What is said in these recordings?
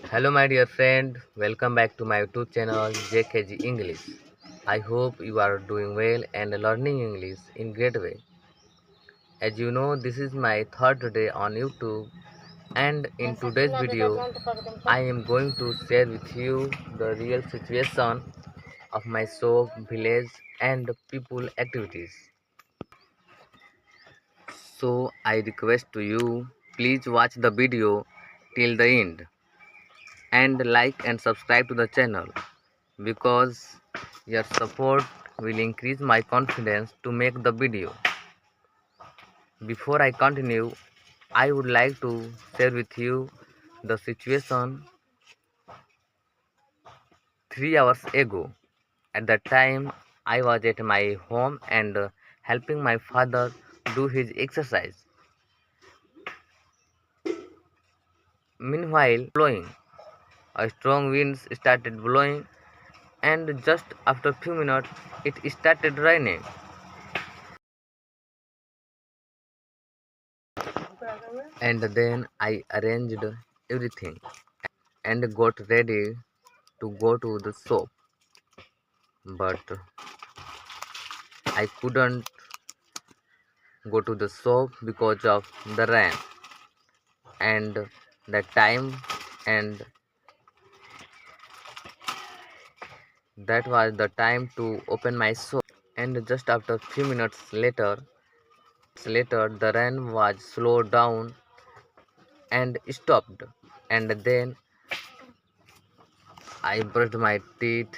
Hello, my dear friend. Welcome back to my YouTube channel JKG English. I hope you are doing well and learning English in great way. As you know, this is my third day on YouTube, and in today's video, I am going to share with you the real situation of my shop, village, and people activities. So I request to you, please watch the video till the end and like and subscribe to the channel because your support will increase my confidence to make the video. Before I continue, I would like to share with you the situation 3 hours ago. At that time, I was at my home and helping my father do his exercise. Meanwhile, blowing, a strong wind started blowing, and just after few minutes, it started raining. And then I arranged everything and got ready to go to the shop, but I couldn't go to the shop because of the rain and the time, and that was the time to open my shop. And just after few minutes later, the rain was slowed down and stopped, and then I brushed my teeth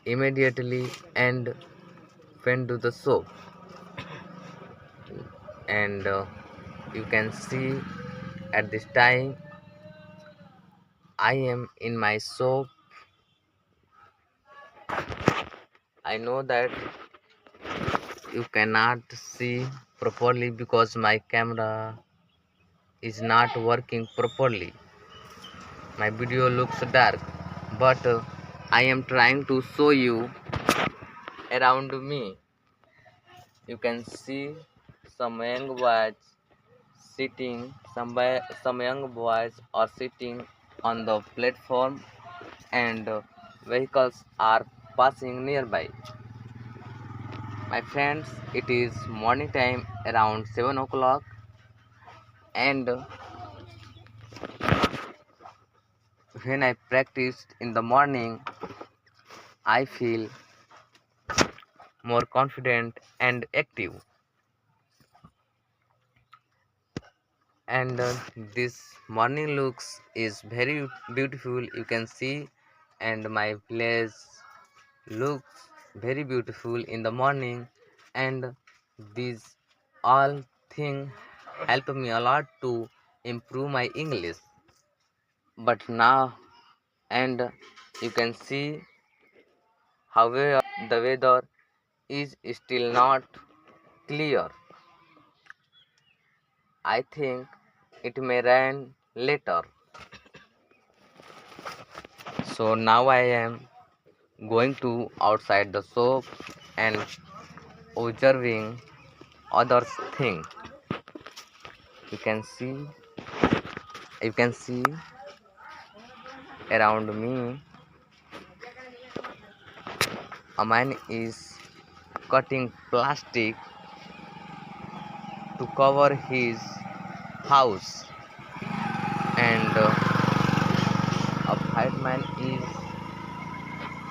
immediately and went to the shop. And you can see at this time I am in my shop. I know that you cannot see properly because my camera is not working properly. My video looks dark, but I am trying to show you around me. You can see some young boys sitting, some young boys are sitting on the platform, and vehicles are passing nearby. My friends, it is morning time around 7 o'clock, and when I practiced in the morning, I feel more confident and active. And this morning looks is very beautiful, you can see, and my place looks very beautiful in the morning, and these all things help me a lot to improve my English. But now, and you can see, however, the weather is still not clear. I think it may rain later. So now I am going to outside the shop and observing other thing. You can see, you can see around me a man is cutting plastic to cover his house, and a fireman is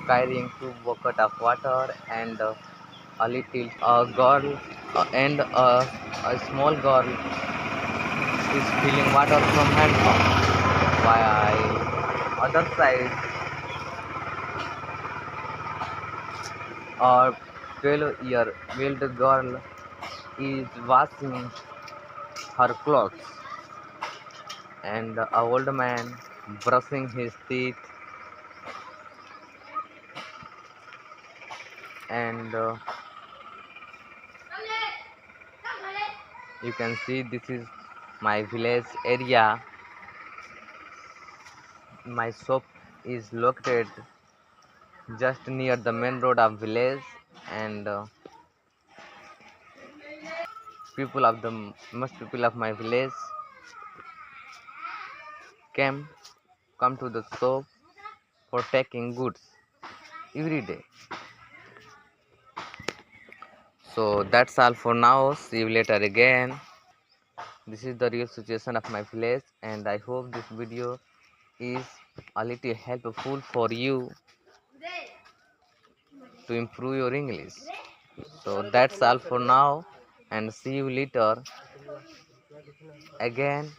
carrying 2 buckets of water, and a little girl and a small girl is filling water from hand pump, while other side a 12-year-old girl is washing her clothes, and a old man brushing his teeth, and you can see this is my village area. My shop is located just near the main road of village, and most people of my village came come to the shop for taking goods every day. So that's all for now. See you later again. This is the real situation of my village, and I hope this video is a little helpful for you to improve your English. So that's all for now, and see you later again.